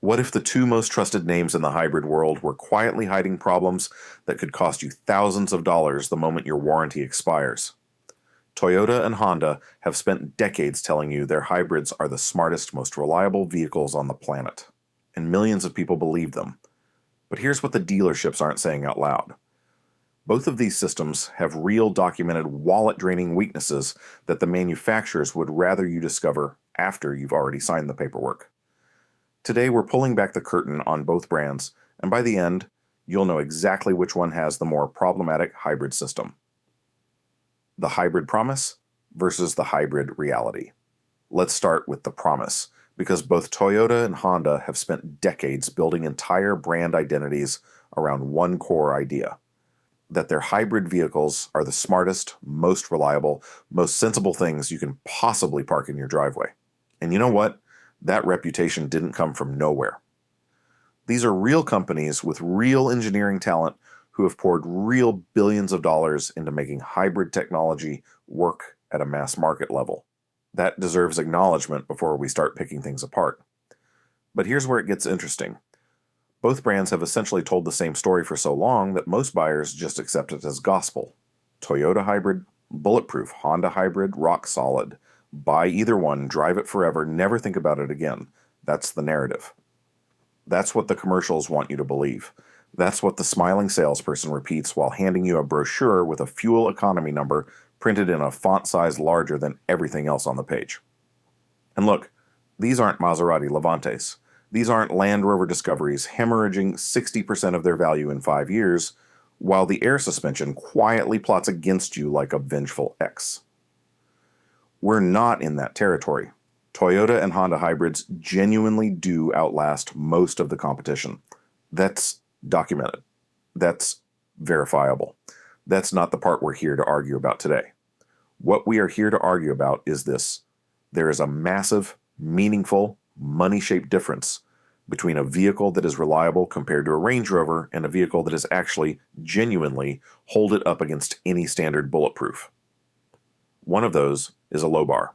What if the two most trusted names in the hybrid world were quietly hiding problems that could cost you thousands of dollars the moment your warranty expires? Toyota and Honda have spent decades telling you their hybrids are the smartest, most reliable vehicles on the planet, and millions of people believe them. But here's what the dealerships aren't saying out loud. Both of these systems have real documented wallet-draining weaknesses that the manufacturers would rather you discover after you've already signed the paperwork. Today we're pulling back the curtain on both brands, and by the end, you'll know exactly which one has the more problematic hybrid system. The hybrid promise versus the hybrid reality. Let's start with the promise, because both Toyota and Honda have spent decades building entire brand identities around one core idea: that their hybrid vehicles are the smartest, most reliable, most sensible things you can possibly park in your driveway. And you know what? That reputation didn't come from nowhere. These are real companies with real engineering talent who have poured real billions of dollars into making hybrid technology work at a mass market level. That deserves acknowledgement before we start picking things apart. But here's where it gets interesting. Both brands have essentially told the same story for so long that most buyers just accept it as gospel. Toyota Hybrid, bulletproof. Honda Hybrid, rock solid. Buy either one, drive it forever, never think about it again. That's the narrative. That's what the commercials want you to believe. That's what the smiling salesperson repeats while handing you a brochure with a fuel economy number printed in a font size larger than everything else on the page. And look, these aren't Maserati Levantes. These aren't Land Rover Discoveries hemorrhaging 60% of their value in 5 years, while the air suspension quietly plots against you like a vengeful ex. We're not in that territory. Toyota and Honda hybrids genuinely do outlast most of the competition. That's documented. That's verifiable. That's not the part we're here to argue about today. What we are here to argue about is this: there is a massive, meaningful, money-shaped difference between a vehicle that is reliable compared to a Range Rover and a vehicle that is actually, genuinely, hold it up against any standard bulletproof. One of those is a low bar.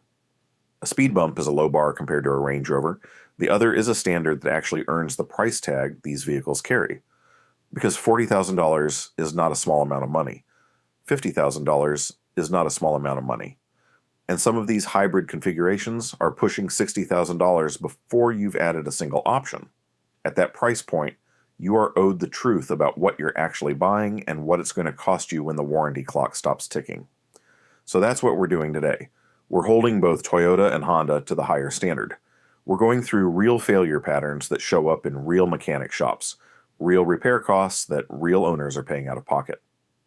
A speed bump is a low bar compared to a Range Rover. The other is a standard that actually earns the price tag these vehicles carry. Because $40,000 is not a small amount of money. $50,000 is not a small amount of money. And some of these hybrid configurations are pushing $60,000 before you've added a single option. At that price point, you are owed the truth about what you're actually buying and what it's going to cost you when the warranty clock stops ticking. So that's what we're doing today. We're holding both Toyota and Honda to the higher standard. We're going through real failure patterns that show up in real mechanic shops, real repair costs that real owners are paying out of pocket,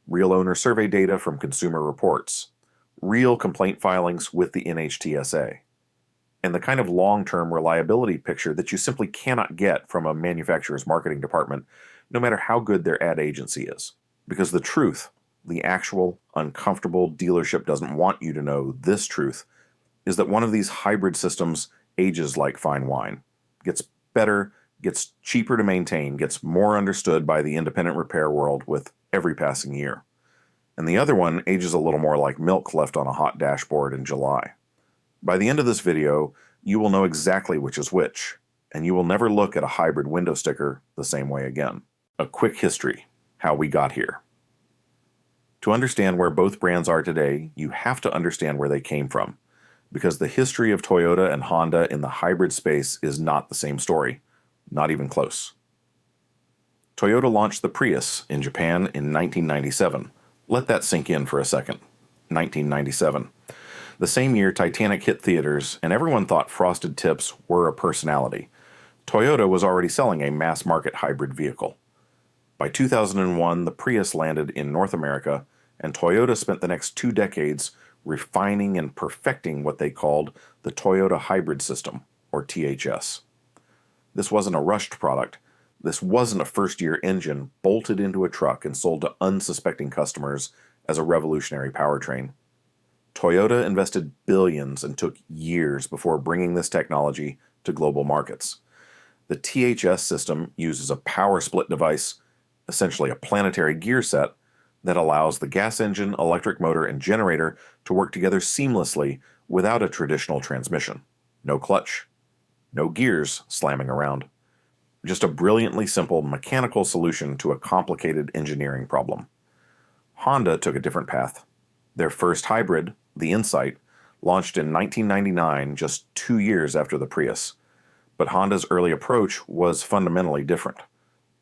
real owner survey data from Consumer Reports, real complaint filings with the NHTSA, and the kind of long-term reliability picture that you simply cannot get from a manufacturer's marketing department, no matter how good their ad agency is. Because the truth, the actual, uncomfortable dealership doesn't want you to know this truth, is that one of these hybrid systems ages like fine wine, gets better, gets cheaper to maintain, gets more understood by the independent repair world with every passing year. And the other one ages a little more like milk left on a hot dashboard in July. By the end of this video, you will know exactly which is which, and you will never look at a hybrid window sticker the same way again. A quick history, how we got here. To understand where both brands are today, you have to understand where they came from, because the history of Toyota and Honda in the hybrid space is not the same story, not even close. Toyota launched the Prius in Japan in 1997. Let that sink in for a second. 1997. The same year Titanic hit theaters and everyone thought frosted tips were a personality. Toyota was already selling a mass-market hybrid vehicle. By 2001, the Prius landed in North America, and Toyota spent the next 2 decades refining and perfecting what they called the Toyota Hybrid System, or THS. This wasn't a rushed product. This wasn't a first-year engine bolted into a truck and sold to unsuspecting customers as a revolutionary powertrain. Toyota invested billions and took years before bringing this technology to global markets. The THS system uses a power split device, essentially a planetary gear set, that allows the gas engine, electric motor, and generator to work together seamlessly without a traditional transmission. No clutch. No gears slamming around. just a brilliantly simple mechanical solution to a complicated engineering problem. Honda took a different path. Their first hybrid, the Insight, launched in 1999, just 2 years after the Prius. But Honda's early approach was fundamentally different.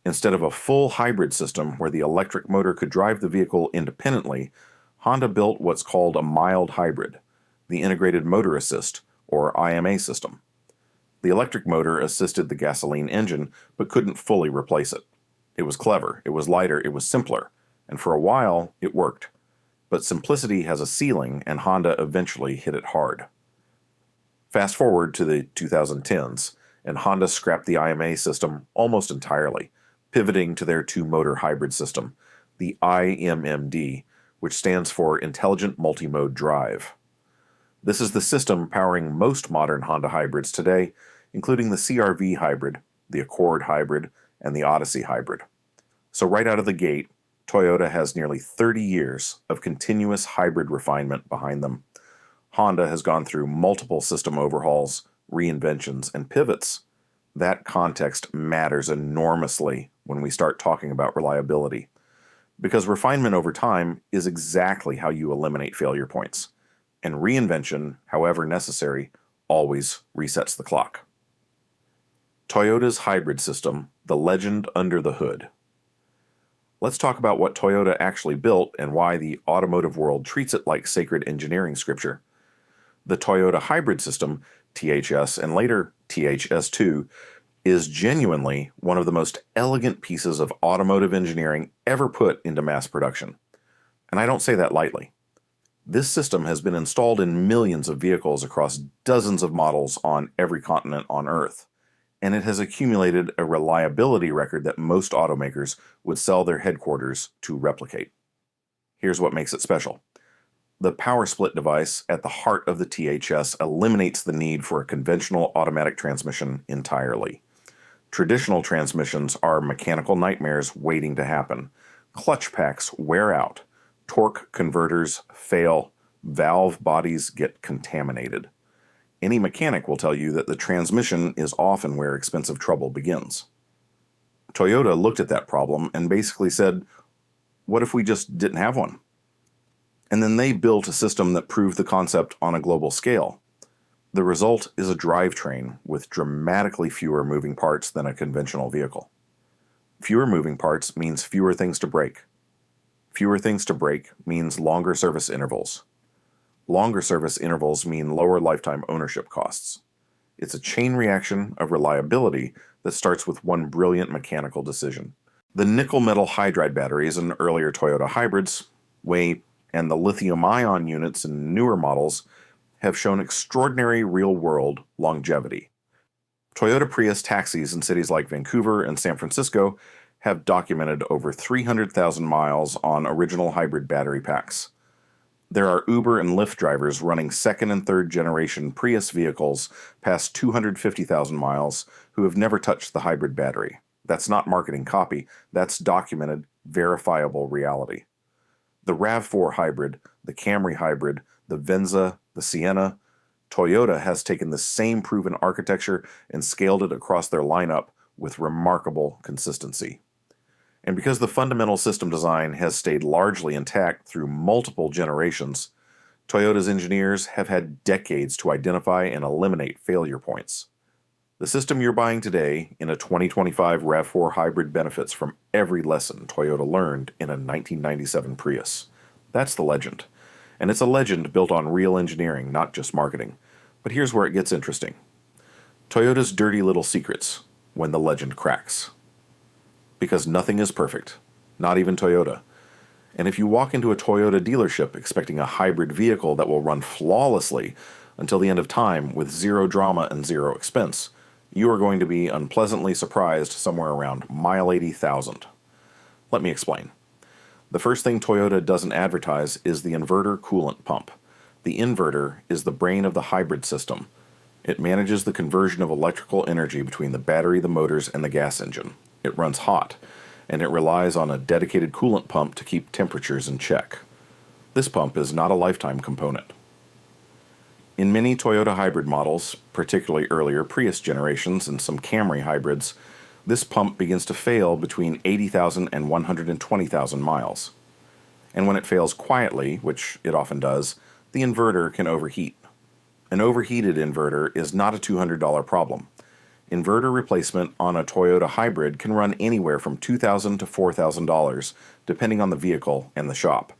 Instead of a full hybrid system where the electric motor could drive the vehicle independently, Honda built what's called a mild hybrid, the Integrated Motor Assist, or IMA system. The electric motor assisted the gasoline engine, but couldn't fully replace it. It was clever, it was lighter, it was simpler, and for a while, it worked. But simplicity has a ceiling, and Honda eventually hit it hard. Fast forward to the 2010s, and Honda scrapped the IMA system almost entirely, pivoting to their two-motor hybrid system, the IMMD, which stands for Intelligent Multimode Drive. This is the system powering most modern Honda hybrids today, including the CR-V Hybrid, the Accord Hybrid, and the Odyssey Hybrid. So right out of the gate, Toyota has nearly 30 years of continuous hybrid refinement behind them. Honda has gone through multiple system overhauls, reinventions, and pivots. That context matters enormously when we start talking about reliability, because refinement over time is exactly how you eliminate failure points, and reinvention, however necessary, always resets the clock. Toyota's hybrid system, the legend under the hood. Let's talk about what Toyota actually built and why the automotive world treats it like sacred engineering scripture. The Toyota hybrid system, THS and later THS2, is genuinely one of the most elegant pieces of automotive engineering ever put into mass production. And I don't say that lightly. This system has been installed in millions of vehicles across dozens of models on every continent on Earth, and it has accumulated a reliability record that most automakers would sell their headquarters to replicate. Here's what makes it special. The power split device at the heart of the THS eliminates the need for a conventional automatic transmission entirely. Traditional transmissions are mechanical nightmares waiting to happen. Clutch packs wear out, torque converters fail, valve bodies get contaminated. Any mechanic will tell you that the transmission is often where expensive trouble begins. Toyota looked at that problem and basically said, what if we just didn't have one? And then they built a system that proved the concept on a global scale. The result is a drivetrain with dramatically fewer moving parts than a conventional vehicle. Fewer moving parts means fewer things to break. Fewer things to break means longer service intervals. Longer service intervals mean lower lifetime ownership costs. It's a chain reaction of reliability that starts with one brilliant mechanical decision. The nickel metal hydride batteries in earlier Toyota hybrids, and the lithium-ion units in newer models have shown extraordinary real-world longevity. Toyota Prius taxis in cities like Vancouver and San Francisco have documented over 300,000 miles on original hybrid battery packs. There are Uber and Lyft drivers running second and third generation Prius vehicles past 250,000 miles who have never touched the hybrid battery. That's not marketing copy, that's documented, verifiable reality. The RAV4 Hybrid, the Camry Hybrid, the Venza, the Sienna, Toyota has taken the same proven architecture and scaled it across their lineup with remarkable consistency. And because the fundamental system design has stayed largely intact through multiple generations, Toyota's engineers have had decades to identify and eliminate failure points. The system you're buying today in a 2025 RAV4 Hybrid benefits from every lesson Toyota learned in a 1997 Prius. That's the legend. And it's a legend built on real engineering, not just marketing. But here's where it gets interesting. Toyota's dirty little secrets when the legend cracks. Because nothing is perfect, not even Toyota. And if you walk into a Toyota dealership expecting a hybrid vehicle that will run flawlessly until the end of time with zero drama and zero expense, you are going to be unpleasantly surprised somewhere around mile 80,000. Let me explain. The first thing Toyota doesn't advertise is the inverter coolant pump. The inverter is the brain of the hybrid system. It manages the conversion of electrical energy between the battery, the motors, and the gas engine. It runs hot, and it relies on a dedicated coolant pump to keep temperatures in check. This pump is not a lifetime component. In many Toyota hybrid models, particularly earlier Prius generations and some Camry hybrids, This pump begins to fail between 80,000 and 120,000 miles. And when it fails quietly, which it often does, the inverter can overheat. An overheated inverter is not a $200 problem. Inverter replacement on a Toyota Hybrid can run anywhere from $2,000 to $4,000, depending on the vehicle and the shop.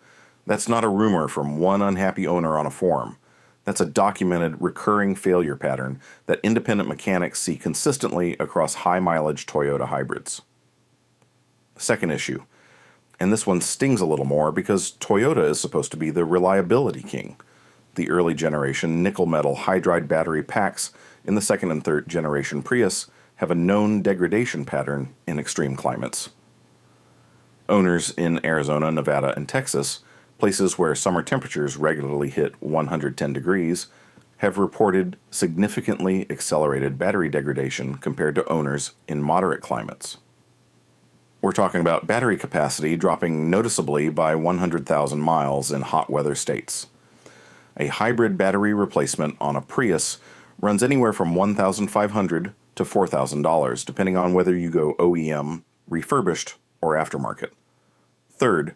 That's not a rumor from one unhappy owner on a forum. That's a documented, recurring failure pattern that independent mechanics see consistently across high-mileage Toyota hybrids. Second issue, and this one stings a little more because Toyota is supposed to be the reliability king. The early generation nickel-metal hydride battery packs in the second and third generation Prius have a known degradation pattern in extreme climates. Owners in Arizona, Nevada, and Texas, places where summer temperatures regularly hit 110 degrees, have reported significantly accelerated battery degradation compared to owners in moderate climates. We're talking about battery capacity dropping noticeably by 100,000 miles in hot weather states. A hybrid battery replacement on a Prius runs anywhere from $1,500 to $4,000, depending on whether you go OEM, refurbished, or aftermarket. Third,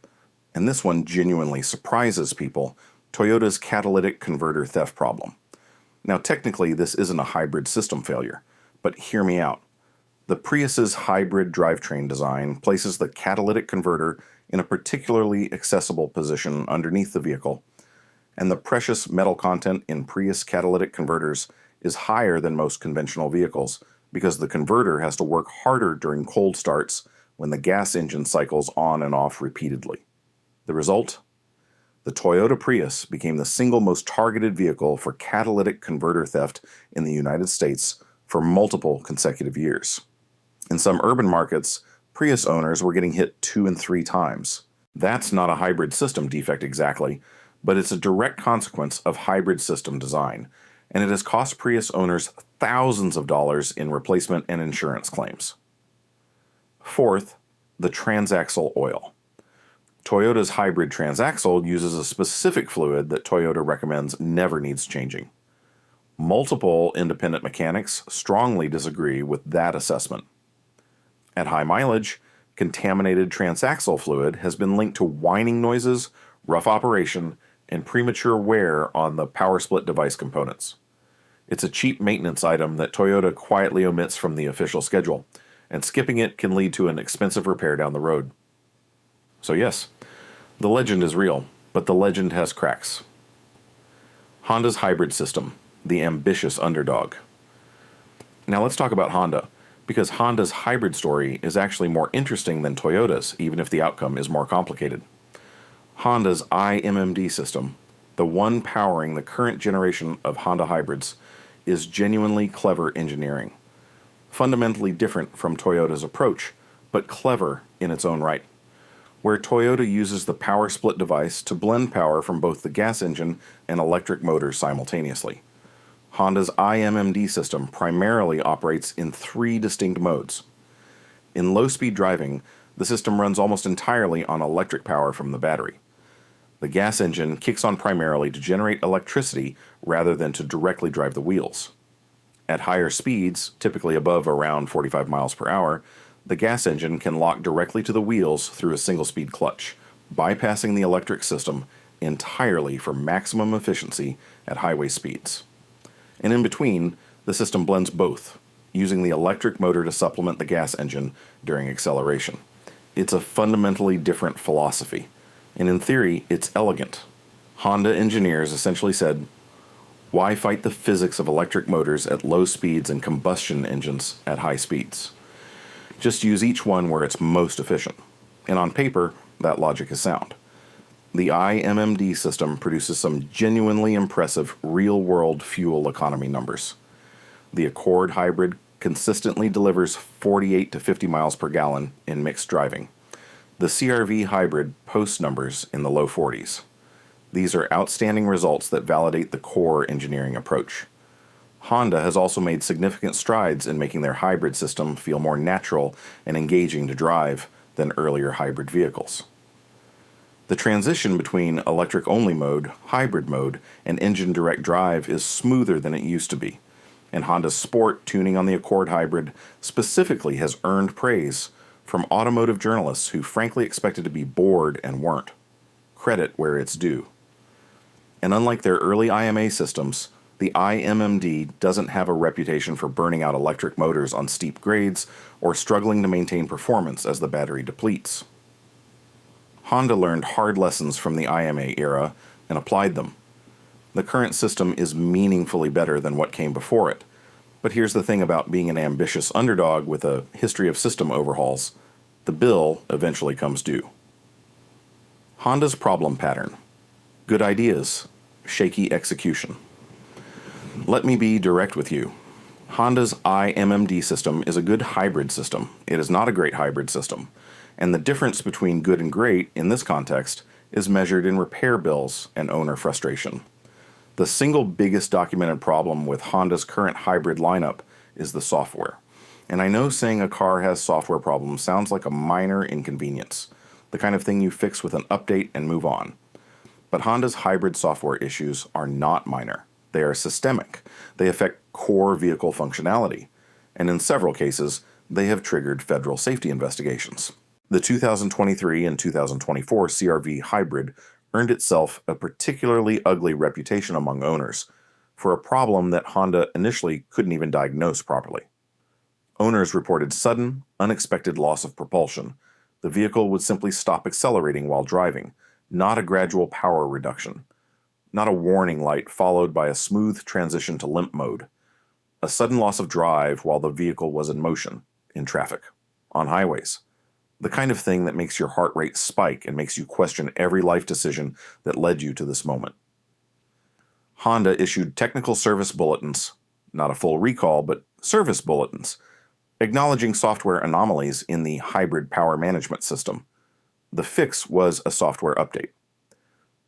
and this one genuinely surprises people, Toyota's catalytic converter theft problem. Now, technically, this isn't a hybrid system failure, but hear me out. The Prius's hybrid drivetrain design places the catalytic converter in a particularly accessible position underneath the vehicle, and the precious metal content in Prius catalytic converters is higher than most conventional vehicles because the converter has to work harder during cold starts when the gas engine cycles on and off repeatedly. The result? The Toyota Prius became the single most targeted vehicle for catalytic converter theft in the United States for multiple consecutive years. In some urban markets, Prius owners were getting hit 2 and 3 times. That's not a hybrid system defect exactly, but it's a direct consequence of hybrid system design, and it has cost Prius owners thousands of dollars in replacement and insurance claims. Fourth, the transaxle oil. Toyota's hybrid transaxle uses a specific fluid that Toyota recommends never needs changing. Multiple independent mechanics strongly disagree with that assessment. At high mileage, contaminated transaxle fluid has been linked to whining noises, rough operation, and premature wear on the power split device components. It's a cheap maintenance item that Toyota quietly omits from the official schedule, and skipping it can lead to an expensive repair down the road. So yes, the legend is real, but the legend has cracks. Honda's hybrid system, the ambitious underdog. Now let's talk about Honda, because Honda's hybrid story is actually more interesting than Toyota's, even if the outcome is more complicated. Honda's iMMD system, the one powering the current generation of Honda hybrids, is genuinely clever engineering. Fundamentally different from Toyota's approach, but clever in its own right. Where Toyota uses the power split device to blend power from both the gas engine and electric motors simultaneously. Honda's iMMD system primarily operates in 3 distinct modes. In low-speed driving, the system runs almost entirely on electric power from the battery. The gas engine kicks on primarily to generate electricity rather than to directly drive the wheels. At higher speeds, typically above around 45 miles per hour, the gas engine can lock directly to the wheels through a single-speed clutch, bypassing the electric system entirely for maximum efficiency at highway speeds. And in between, the system blends both, using the electric motor to supplement the gas engine during acceleration. It's a fundamentally different philosophy, and in theory, it's elegant. Honda engineers essentially said, why fight the physics of electric motors at low speeds and combustion engines at high speeds? Just use each one where it's most efficient. And on paper, that logic is sound. The iMMD system produces some genuinely impressive real-world fuel economy numbers. The Accord Hybrid consistently delivers 48 to 50 miles per gallon in mixed driving. The CR-V Hybrid posts numbers in the low 40s. These are outstanding results that validate the core engineering approach. Honda has also made significant strides in making their hybrid system feel more natural and engaging to drive than earlier hybrid vehicles. The transition between electric-only mode, hybrid mode, and engine direct drive is smoother than it used to be. And Honda's sport tuning on the Accord Hybrid specifically has earned praise from automotive journalists who frankly expected to be bored and weren't. Credit where it's due. And unlike their early IMA systems, the iMMD doesn't have a reputation for burning out electric motors on steep grades or struggling to maintain performance as the battery depletes. Honda learned hard lessons from the IMA era and applied them. The current system is meaningfully better than what came before it. But here's the thing about being an ambitious underdog with a history of system overhauls. The bill eventually comes due. Honda's problem pattern. Good ideas, shaky execution. Let me be direct with you. Honda's iMMD system is a good hybrid system. It is not a great hybrid system. And the difference between good and great in this context is measured in repair bills and owner frustration. The single biggest documented problem with Honda's current hybrid lineup is the software. And I know saying a car has software problems sounds like a minor inconvenience, the kind of thing you fix with an update and move on. But Honda's hybrid software issues are not minor. They are systemic. They affect core vehicle functionality. And in several cases, they have triggered federal safety investigations. The 2023 and 2024 CR-V Hybrid earned itself a particularly ugly reputation among owners for a problem that Honda initially couldn't even diagnose properly. Owners reported sudden, unexpected loss of propulsion. The vehicle would simply stop accelerating while driving, not a gradual power reduction, not a warning light followed by a smooth transition to limp mode, a sudden loss of drive while the vehicle was in motion, in traffic, on highways. The kind of thing that makes your heart rate spike and makes you question every life decision that led you to this moment. Honda issued technical service bulletins, not a full recall, but service bulletins, acknowledging software anomalies in the hybrid power management system. The fix was a software update.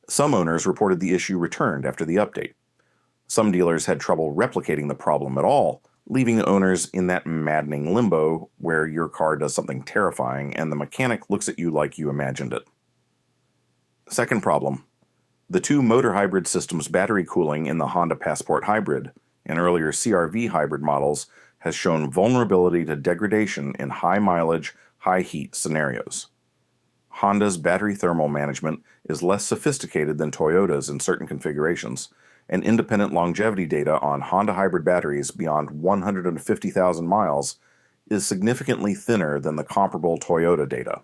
Some owners reported the issue returned after the update. Some dealers had trouble replicating the problem at all, leaving owners in that maddening limbo where your car does something terrifying and the mechanic looks at you like you imagined it. Second problem. The two motor hybrid systems' battery cooling in the Honda Passport Hybrid and earlier CR-V hybrid models has shown vulnerability to degradation in high-mileage, high-heat scenarios. Honda's battery thermal management is less sophisticated than Toyota's in certain configurations, and independent longevity data on Honda hybrid batteries beyond 150,000 miles is significantly thinner than the comparable Toyota data.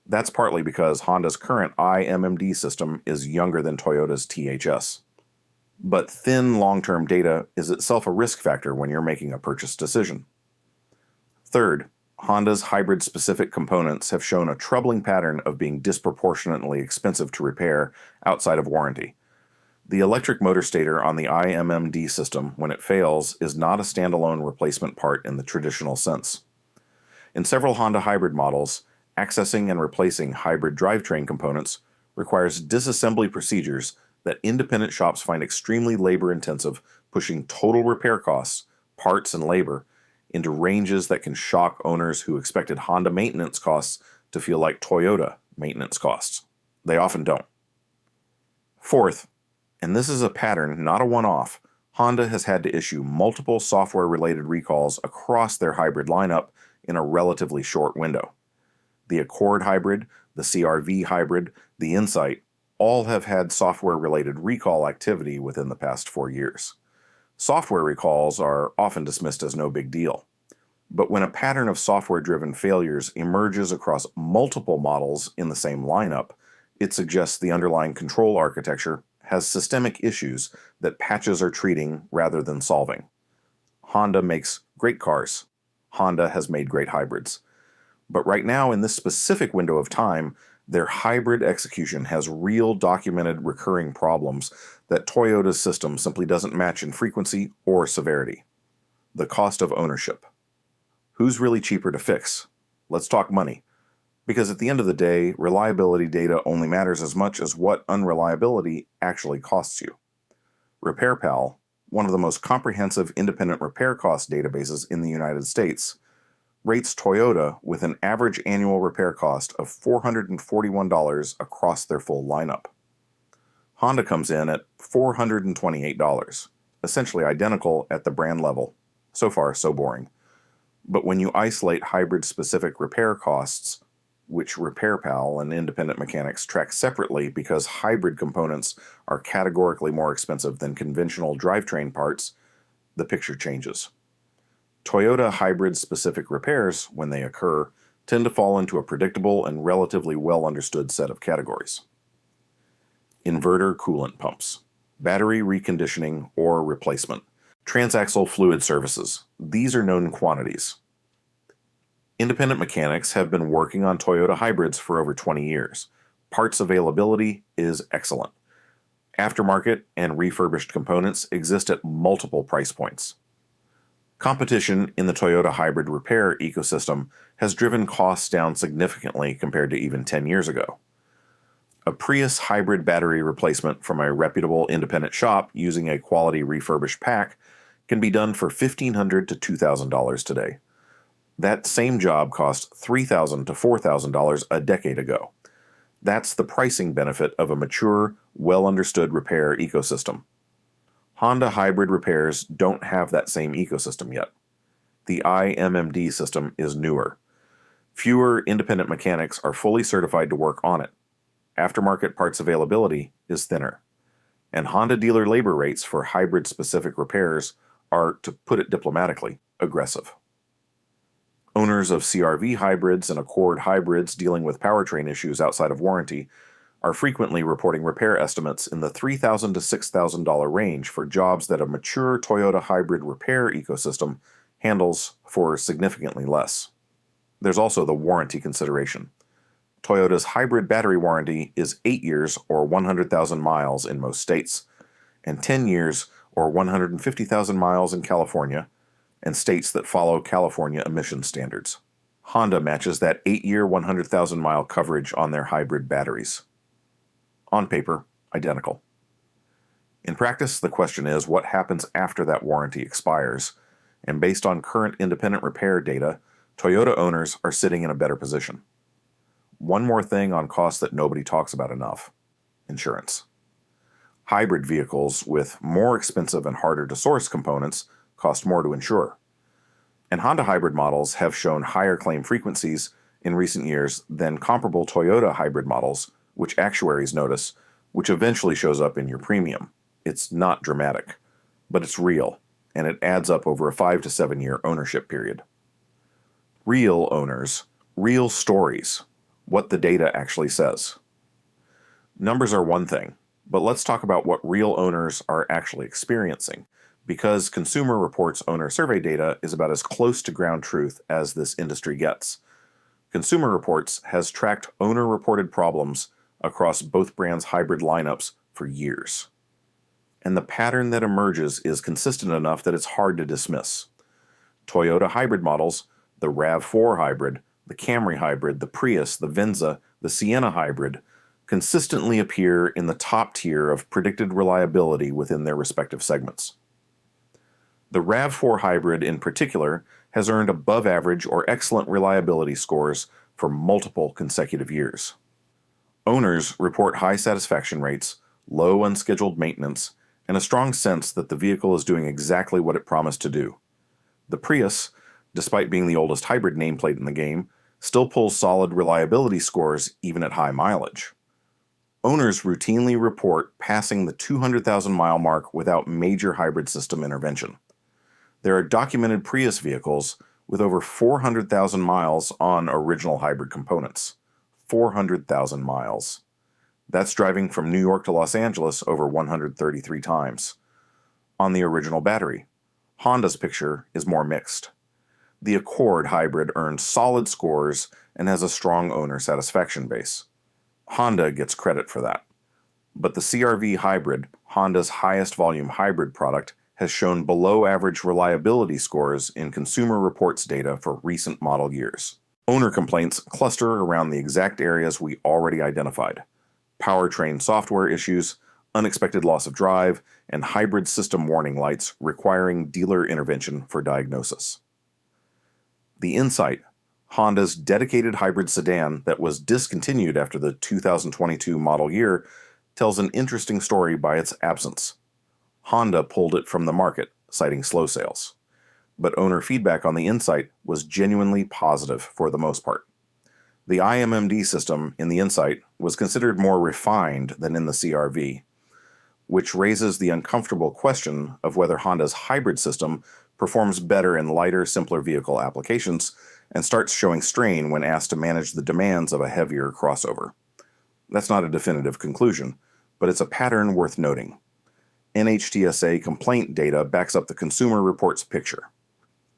That's partly because Honda's current iMMD system is younger than Toyota's THS. But thin long-term data is itself a risk factor when you're making a purchase decision. Third, Honda's hybrid-specific components have shown a troubling pattern of being disproportionately expensive to repair outside of warranty. The electric motor stator on the iMMD system, when it fails, is not a standalone replacement part in the traditional sense. In several Honda hybrid models, accessing and replacing hybrid drivetrain components requires disassembly procedures that independent shops find extremely labor-intensive, pushing total repair costs, parts, and labor into ranges that can shock owners who expected Honda maintenance costs to feel like Toyota maintenance costs. They often don't. Fourth, and this is a pattern, not a one-off, Honda has had to issue multiple software-related recalls across their hybrid lineup in a relatively short window. The Accord Hybrid, the CR-V Hybrid, the Insight all have had software-related recall activity within the past 4 years. Software recalls are often dismissed as no big deal. But when a pattern of software-driven failures emerges across multiple models in the same lineup, it suggests the underlying control architecture has systemic issues that patches are treating rather than solving. Honda makes great cars. Honda has made great hybrids. But right now, in this specific window of time, their hybrid execution has real documented recurring problems that Toyota's system simply doesn't match in frequency or severity. The cost of ownership. Who's really cheaper to fix? Let's talk money. Because at the end of the day, reliability data only matters as much as what unreliability actually costs you. RepairPal, one of the most comprehensive independent repair cost databases in the United States, rates Toyota with an average annual repair cost of $441 across their full lineup. Honda comes in at $428, essentially identical at the brand level. So far, so boring. But when you isolate hybrid-specific repair costs, which RepairPal and independent mechanics track separately because hybrid components are categorically more expensive than conventional drivetrain parts, the picture changes. Toyota hybrid-specific repairs, when they occur, tend to fall into a predictable and relatively well-understood set of categories. Inverter coolant pumps, battery reconditioning or replacement, transaxle fluid services. These are known quantities. Independent mechanics have been working on Toyota hybrids for over 20 years. Parts availability is excellent. Aftermarket and refurbished components exist at multiple price points. Competition in the Toyota hybrid repair ecosystem has driven costs down significantly compared to even 10 years ago. A Prius hybrid battery replacement from a reputable independent shop using a quality refurbished pack can be done for $1,500 to $2,000 today. That same job cost $3,000 to $4,000 a decade ago. That's the pricing benefit of a mature, well-understood repair ecosystem. Honda hybrid repairs don't have that same ecosystem yet. The IMMD system is newer. Fewer independent mechanics are fully certified to work on it. Aftermarket parts availability is thinner. And Honda dealer labor rates for hybrid-specific repairs are, to put it diplomatically, aggressive. Owners of CR-V hybrids and Accord hybrids dealing with powertrain issues outside of warranty are frequently reporting repair estimates in the $3,000 to $6,000 range for jobs that a mature Toyota hybrid repair ecosystem handles for significantly less. There's also the warranty consideration. Toyota's hybrid battery warranty is 8 years or 100,000 miles in most states, and 10 years or 150,000 miles in California, and states that follow California emission standards. Honda matches that 8-year, 100,000-mile coverage on their hybrid batteries. On paper, identical. In practice, the question is what happens after that warranty expires, and based on current independent repair data, Toyota owners are sitting in a better position. One more thing on costs that nobody talks about enough: insurance. Hybrid vehicles with more expensive and harder to source components cost more to insure. And Honda hybrid models have shown higher claim frequencies in recent years than comparable Toyota hybrid models, which actuaries notice, which eventually shows up in your premium. It's not dramatic, but it's real, and it adds up over a 5 to 7 year ownership period. Real owners, real stories, what the data actually says. Numbers are one thing, but let's talk about what real owners are actually experiencing, because Consumer Reports owner survey data is about as close to ground truth as this industry gets. Consumer Reports has tracked owner-reported problems across both brands' hybrid lineups for years. And the pattern that emerges is consistent enough that it's hard to dismiss. Toyota hybrid models, the RAV4 Hybrid, the Camry Hybrid, the Prius, the Venza, the Sienna Hybrid, consistently appear in the top tier of predicted reliability within their respective segments. The RAV4 Hybrid in particular has earned above average or excellent reliability scores for multiple consecutive years. Owners report high satisfaction rates, low unscheduled maintenance, and a strong sense that the vehicle is doing exactly what it promised to do. The Prius, despite being the oldest hybrid nameplate in the game, still pulls solid reliability scores even at high mileage. Owners routinely report passing the 200,000-mile mark without major hybrid system intervention. There are documented Prius vehicles with over 400,000 miles on original hybrid components. 400,000 miles. That's driving from New York to Los Angeles over 133 times. On the original battery, Honda's picture is more mixed. The Accord hybrid earns solid scores and has a strong owner satisfaction base. Honda gets credit for that. But the CR-V hybrid, Honda's highest volume hybrid product, has shown below average reliability scores in Consumer Reports data for recent model years. Owner complaints cluster around the exact areas we already identified: powertrain software issues, unexpected loss of drive, and hybrid system warning lights requiring dealer intervention for diagnosis. The Insight, Honda's dedicated hybrid sedan that was discontinued after the 2022 model year, tells an interesting story by its absence. Honda pulled it from the market, citing slow sales. But owner feedback on the Insight was genuinely positive for the most part. The IMMD system in the Insight was considered more refined than in the CR-V, which raises the uncomfortable question of whether Honda's hybrid system performs better in lighter, simpler vehicle applications and starts showing strain when asked to manage the demands of a heavier crossover. That's not a definitive conclusion, but it's a pattern worth noting. NHTSA complaint data backs up the Consumer Reports picture.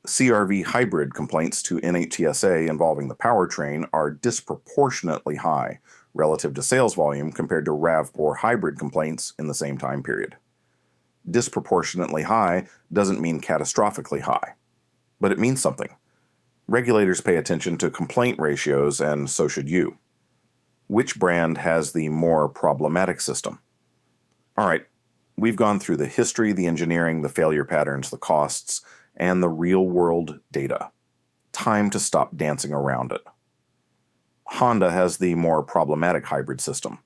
CR-V hybrid complaints to NHTSA involving the powertrain are disproportionately high relative to sales volume compared to RAV4 hybrid complaints in the same time period. Disproportionately high doesn't mean catastrophically high, but it means something. Regulators pay attention to complaint ratios, and so should you. Which brand has the more problematic system? All right, we've gone through the history, the engineering, the failure patterns, the costs, and the real-world data. Time to stop dancing around it. Honda has the more problematic hybrid system.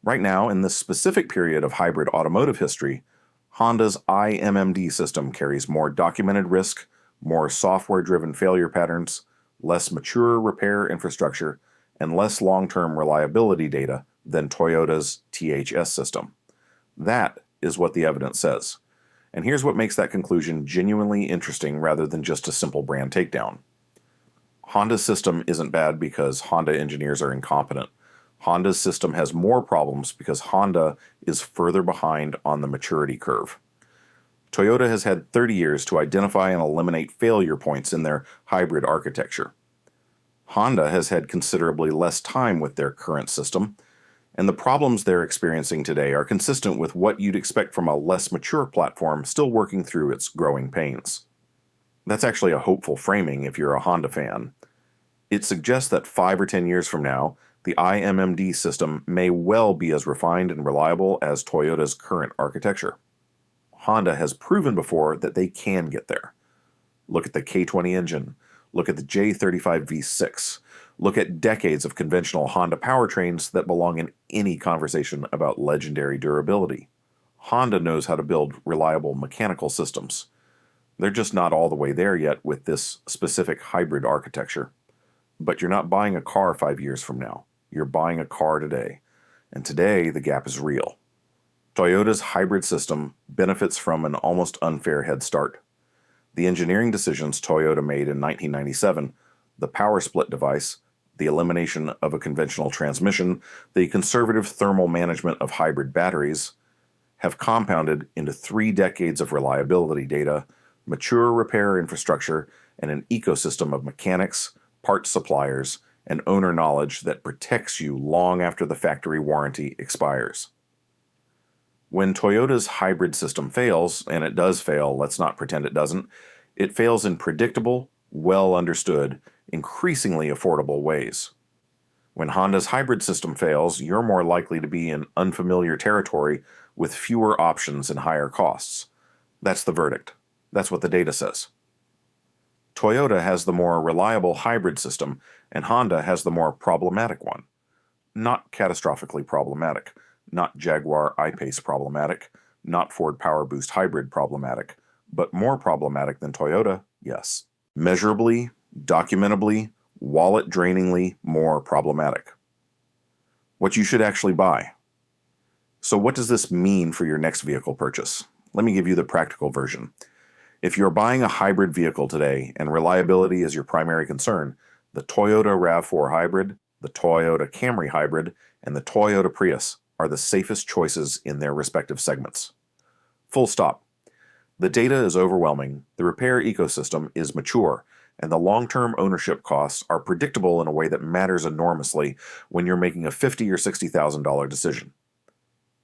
Right now, in this specific period of hybrid automotive history, Honda's IMMD system carries more documented risk, more software-driven failure patterns, less mature repair infrastructure, and less long-term reliability data than Toyota's THS system. That is what the evidence says. And here's what makes that conclusion genuinely interesting rather than just a simple brand takedown. Honda's system isn't bad because Honda engineers are incompetent. Honda's system has more problems because Honda is further behind on the maturity curve. Toyota has had 30 years to identify and eliminate failure points in their hybrid architecture. Honda has had considerably less time with their current system, and the problems they're experiencing today are consistent with what you'd expect from a less mature platform still working through its growing pains. That's actually a hopeful framing if you're a Honda fan. It suggests that 5 or 10 years from now, the IMMD system may well be as refined and reliable as Toyota's current architecture. Honda has proven before that they can get there. Look at the K20 engine. Look at the J35 V6. Look at decades of conventional Honda powertrains that belong in any conversation about legendary durability. Honda knows how to build reliable mechanical systems. They're just not all the way there yet with this specific hybrid architecture. But you're not buying a car 5 years from now. You're buying a car today. And today, the gap is real. Toyota's hybrid system benefits from an almost unfair head start. The engineering decisions Toyota made in 1997, the power split device, the elimination of a conventional transmission, the conservative thermal management of hybrid batteries, have compounded into 3 decades of reliability data, mature repair infrastructure, and an ecosystem of mechanics, parts suppliers, and owner knowledge that protects you long after the factory warranty expires. When Toyota's hybrid system fails, and it does fail, let's not pretend it doesn't, it fails in predictable, well understood, increasingly affordable ways. When Honda's hybrid system fails, you're more likely to be in unfamiliar territory with fewer options and higher costs. That's the verdict. That's what the data says. Toyota has the more reliable hybrid system, and Honda has the more problematic one. Not catastrophically problematic, not Jaguar I-Pace problematic, not Ford PowerBoost Hybrid problematic, but more problematic than Toyota, yes. Measurably, documentably, wallet-drainingly more problematic. What you should actually buy. So what does this mean for your next vehicle purchase? Let me give you the practical version. If you're buying a hybrid vehicle today and reliability is your primary concern, the Toyota RAV4 Hybrid, the Toyota Camry Hybrid, and the Toyota Prius are the safest choices in their respective segments. Full stop. The data is overwhelming, the repair ecosystem is mature, and the long-term ownership costs are predictable in a way that matters enormously when you're making a $50,000 or $60,000 decision.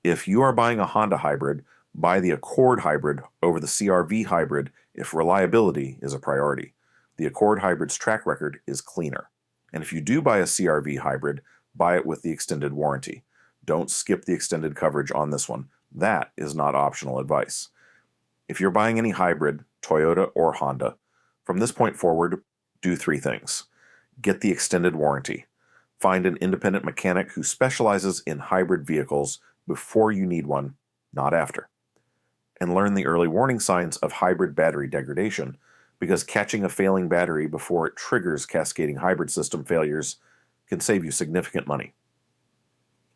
If you are buying a Honda hybrid, buy the Accord Hybrid over the CR-V Hybrid if reliability is a priority. The Accord Hybrid's track record is cleaner. And if you do buy a CR-V Hybrid, buy it with the extended warranty. Don't skip the extended coverage on this one. That is not optional advice. If you're buying any hybrid, Toyota or Honda, from this point forward, do 3 things. Get the extended warranty. Find an independent mechanic who specializes in hybrid vehicles before you need one, not after. and learn the early warning signs of hybrid battery degradation, because catching a failing battery before it triggers cascading hybrid system failures can save you significant money.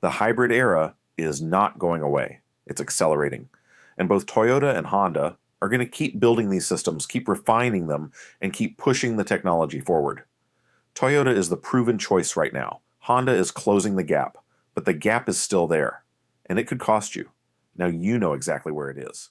The hybrid era is not going away. It's accelerating. And both Toyota and Honda are going to keep building these systems, keep refining them, and keep pushing the technology forward. Toyota is the proven choice right now. Honda is closing the gap, but the gap is still there, and it could cost you. Now you know exactly where it is.